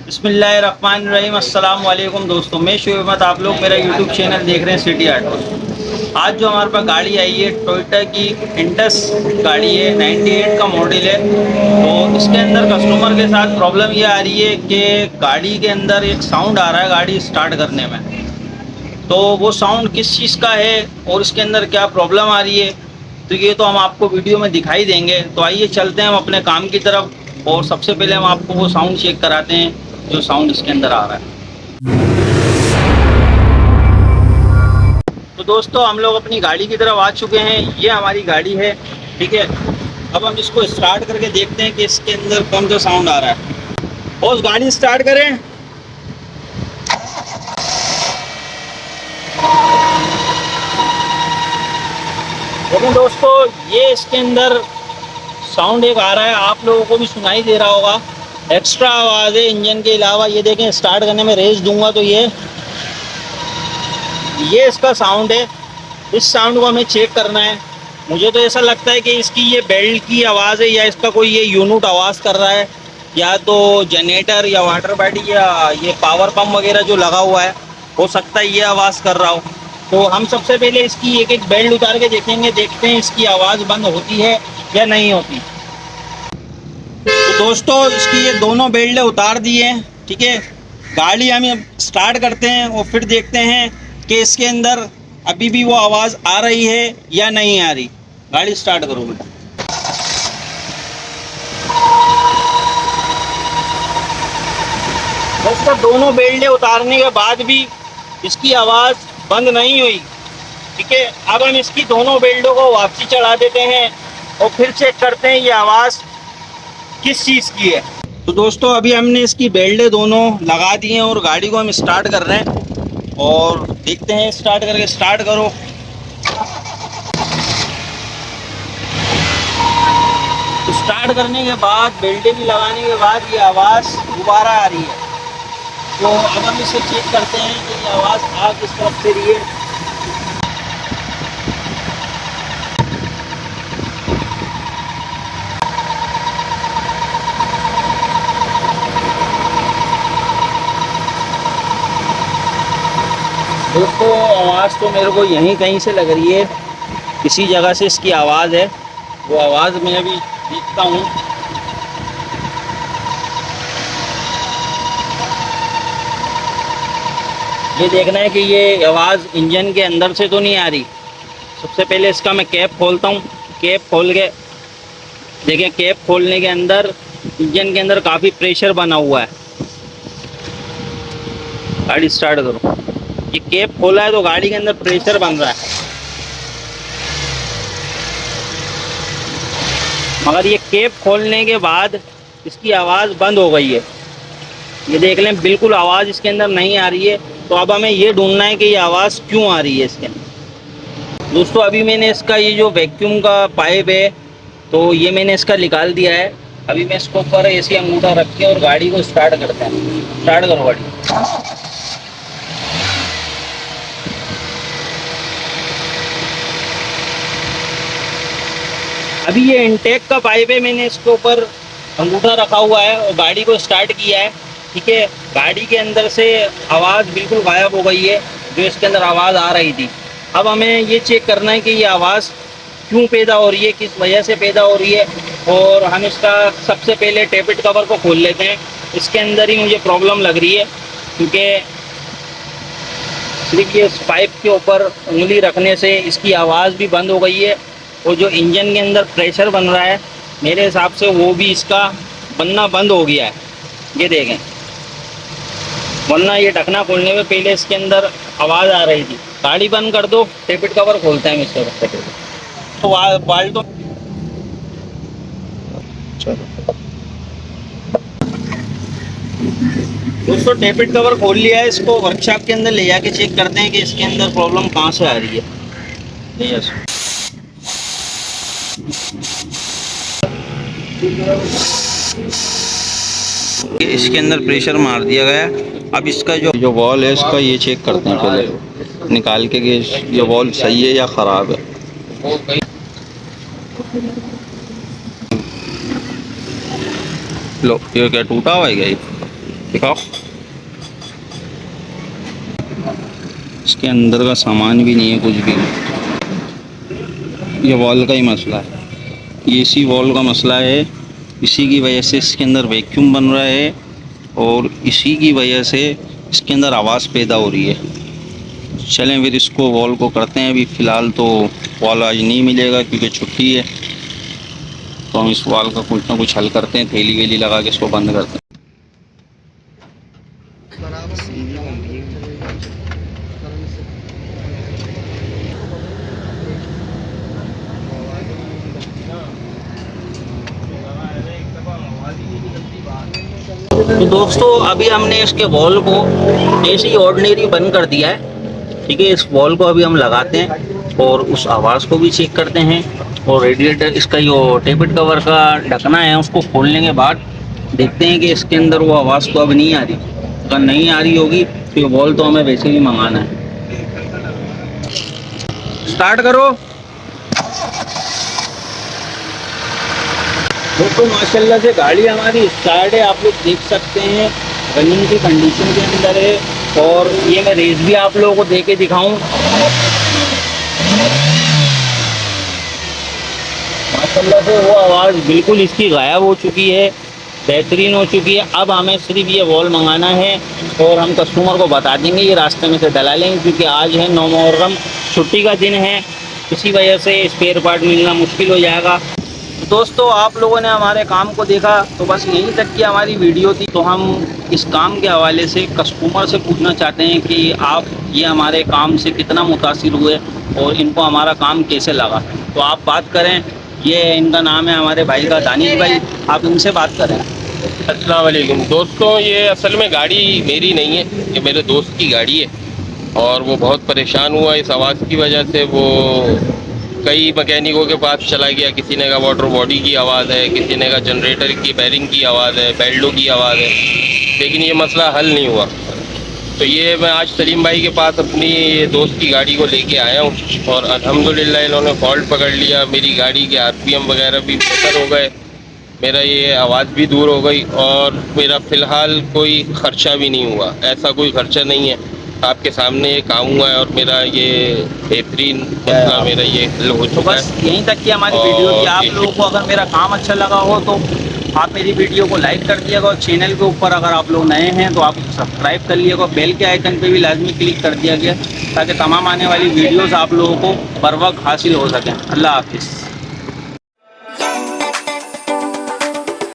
बिस्मिल्लाहिर्रहमानिर्रहीम। अस्सलाम वालेकुम दोस्तों, मैं शुभ अहमद। आप लोग मेरा यूट्यूब चैनल देख रहे हैं सिटी ऑटो। आज जो हमारे पास गाड़ी आई है टोयोटा की इंटस गाड़ी है, 98 का मॉडल है। तो इसके अंदर कस्टमर के साथ प्रॉब्लम ये आ रही है कि गाड़ी के अंदर एक साउंड आ रहा है गाड़ी स्टार्ट करने में। तो वो साउंड किस चीज़ का है और इसके अंदर क्या प्रॉब्लम आ रही है, तो ये तो हम आपको वीडियो में दिखाई देंगे। तो आइए चलते हैं हम अपने काम की तरफ और सबसे पहले हम आपको वो साउंड चेक कराते हैं जो साउंड इसके अंदर आ रहा है। तो दोस्तों हम लोग अपनी गाड़ी की तरफ आ चुके हैं। ये हमारी गाड़ी है, ठीक है। अब हम इसको स्टार्ट करके देखते हैं कि इसके अंदर कौन सा साउंड आ रहा है। और उस गाड़ी स्टार्ट करें। लेकिन दोस्तों ये इसके अंदर साउंड एक आ रहा है, आप लोगों को भी सुनाई दे रहा होगा। एक्स्ट्रा आवाज़ है इंजन के अलावा। ये देखें, स्टार्ट करने में रेस दूंगा तो ये इसका साउंड है। इस साउंड को हमें चेक करना है। मुझे तो ऐसा लगता है कि इसकी ये बेल्ट की आवाज़ है या इसका कोई ये यूनिट आवाज़ कर रहा है, या तो जनरेटर या वाटर बॉडी या ये पावर पंप वगैरह जो लगा हुआ है, हो सकता है ये आवाज़ कर रहा हो। तो हम सबसे पहले इसकी एक एक बेल्ट उतार के देखेंगे, देखते हैं इसकी आवाज़ बंद होती है या नहीं होती। तो दोस्तों इसकी ये दोनों बेल्ट उतार दिए, ठीक है। गाड़ी हम स्टार्ट करते हैं और फिर देखते हैं कि इसके अंदर अभी भी वो आवाज़ आ रही है या नहीं आ रही। गाड़ी स्टार्ट करो बेटा। दोस्तों दोनों बेल्टें उतारने के बाद भी इसकी आवाज़ बंद नहीं हुई, ठीक है। अब हम इसकी दोनों बेल्टों को वापसी चढ़ा देते हैं और फिर चेक करते हैं ये आवाज़ किस चीज़ की है। तो दोस्तों अभी हमने इसकी बेल्टें दोनों लगा दी हैं और गाड़ी को हम स्टार्ट कर रहे हैं और देखते हैं। स्टार्ट करके स्टार्ट करो। तो स्टार्ट करने के बाद बेल्टें भी लगाने के बाद ये आवाज़ दोबारा आ रही है। तो अब हम इसे चेक करते हैं कि ये आवाज़ आ किस तरफ से रही है। दोस्तों आवाज़ तो मेरे को यहीं कहीं से लग रही है, किसी जगह से इसकी आवाज़ है। वो आवाज़ मैं अभी देखता हूँ। ये देखना है कि ये आवाज़ इंजन के अंदर से तो नहीं आ रही। सबसे पहले इसका मैं कैप खोलता हूँ। कैप खोल के देखिए, कैप खोलने के अंदर इंजन के अंदर काफ़ी प्रेशर बना हुआ है। गाड़ी स्टार्ट करो। ये कैप खोला है तो गाड़ी के अंदर प्रेशर बन रहा है, मगर ये कैप खोलने के बाद इसकी आवाज़ बंद हो गई है। ये देख लें, बिल्कुल आवाज़ इसके अंदर नहीं आ रही है। तो अब हमें ये ढूंढना है कि ये आवाज़ क्यों आ रही है इसके अंदर। दोस्तों अभी मैंने इसका ये जो वैक्यूम का पाइप है, तो ये मैंने इसका निकाल दिया है। अभी मैं इसको ऊपर ऐसे अंगूठा रख के और गाड़ी को स्टार्ट करते हैं। स्टार्ट करो गाड़ी। अभी ये इनटेक का पाइप है, मैंने इसके ऊपर अंगूठा रखा हुआ है और गाड़ी को स्टार्ट किया है, ठीक है। गाड़ी के अंदर से आवाज़ बिल्कुल गायब हो गई है, जो इसके अंदर आवाज़ आ रही थी। अब हमें ये चेक करना है कि ये आवाज़ क्यों पैदा हो रही है, किस वजह से पैदा हो रही है। और हम इसका सबसे पहले टेपिट कवर को खोल लेते हैं। इसके अंदर ही मुझे प्रॉब्लम लग रही है, क्योंकि सिर्फ ये पाइप के ऊपर उंगली रखने से इसकी आवाज़ भी बंद हो गई है और जो इंजन के अंदर प्रेशर बन रहा है, मेरे हिसाब से वो भी इसका बनना बंद हो गया है। ये देखें, वरना ये ढकना खोलने में पहले इसके अंदर आवाज़ आ रही थी। गाड़ी बंद कर दो, टेपिट कवर खोलते हैं इसके ऊपर। तो बाल तो दोस्तों टेपिट कवर खोल लिया है। इसको वर्कशॉप के अंदर ले जाके चेक करते हैं कि इसके अंदर प्रॉब्लम कहाँ से आ रही है। यस, इसके अंदर प्रेशर मार दिया गया। अब इसका जो वॉल है इसका ये चेक करते हैं पहले निकाल के कि ये वॉल सही है या ख़राब है। लो, ये क्या टूटा हुआ है क्या? दिखाओ। इसके अंदर का सामान भी नहीं है कुछ भी। ये वॉल का ही मसला है, ये इसी वॉल का मसला है। इसी की वजह से इसके अंदर वैक्यूम बन रहा है और इसी की वजह से इसके अंदर आवाज़ पैदा हो रही है। चलें फिर इसको वॉल को करते हैं। अभी फ़िलहाल तो वॉल आज नहीं मिलेगा क्योंकि छुट्टी है, तो हम इस वॉल का कुछ ना कुछ हल करते हैं, थैली वेली लगा के इसको बंद करते हैं। तो दोस्तों अभी हमने इसके वॉल को ऐसे ही ऑर्डिनरी बंद कर दिया है। ठीक है, इस वॉल को अभी हम लगाते हैं और उस आवाज़ को भी चेक करते हैं। और रेडिएटर इसका जो टेबल कवर का ढकना है उसको खोलने के बाद देखते हैं कि इसके अंदर वो आवाज़ तो अब नहीं आ रही। अगर नहीं आ रही होगी तो ये वॉल तो हमें वैसे भी मंगाना है। स्टार्ट करो। दोस्तों माशाल्लाह से गाड़ी हमारी स्टार्ट है, आप लोग देख सकते हैं रनिंग की कंडीशन के अंदर है। और ये मैं रेस भी आप लोगों को दे के दिखाऊं। माशाल्लाह से वो आवाज़ बिल्कुल इसकी गायब हो चुकी है, बेहतरीन हो चुकी है। अब हमें सिर्फ ये वॉल मंगाना है और हम कस्टमर को बता देंगे, ये रास्ते में से डला लेंगे क्योंकि आज है 9 मुहर्रम, छुट्टी का दिन है। इसी वजह से स्पेयर पार्ट मिलना मुश्किल हो जाएगा। तो दोस्तों आप लोगों ने हमारे काम को देखा तो बस यहीं तक की हमारी वीडियो थी। तो हम इस काम के हवाले से कस्टमर से पूछना चाहते हैं कि आप ये हमारे काम से कितना मुतासिर हुए और इनको हमारा काम कैसे लगा। तो आप बात करें, ये इनका नाम है हमारे भाई का दानिश भाई, आप इनसे बात करें। अस्सलाम वालेकुम दोस्तों, ये असल में गाड़ी मेरी नहीं है, ये मेरे दोस्त की गाड़ी है और वो बहुत परेशान हुआ इस आवाज़ की वजह से। वो कई मैकेनिकों के पास चला गया, किसी ने कहा वाटर बॉडी की आवाज़ है, किसी ने कहा जनरेटर की बेरिंग की आवाज़ है, बेल्टों की आवाज़ है, लेकिन ये मसला हल नहीं हुआ। तो ये मैं आज सलीम भाई के पास अपनी दोस्त की गाड़ी को लेके आया हूँ और अल्हम्दुलिल्लाह इन्होंने फॉल्ट पकड़ लिया। मेरी गाड़ी के आरपीएम वगैरह भी बेहतर हो गए, मेरा ये आवाज़ भी दूर हो गई और मेरा फ़िलहाल कोई ख़र्चा भी नहीं हुआ। ऐसा कोई ख़र्चा नहीं है, आपके सामने ये काम हुआ है और मेरा ये बेहतरीन मसला मेरा ये हल हो तो चुका बस है। यहीं तक की हमारी वीडियो थी। आप लोगों को अगर मेरा काम अच्छा लगा हो तो आप मेरी वीडियो को लाइक कर दिएगा और चैनल के ऊपर अगर आप लोग नए हैं तो आप सब्सक्राइब कर लिएगा। बेल के आइकन पे भी लाजमी क्लिक कर दिया गया ताकि तमाम आने वाली वीडियोस आप लोगों को बर वक्त हासिल हो सकें। अल्लाह हाफिज़।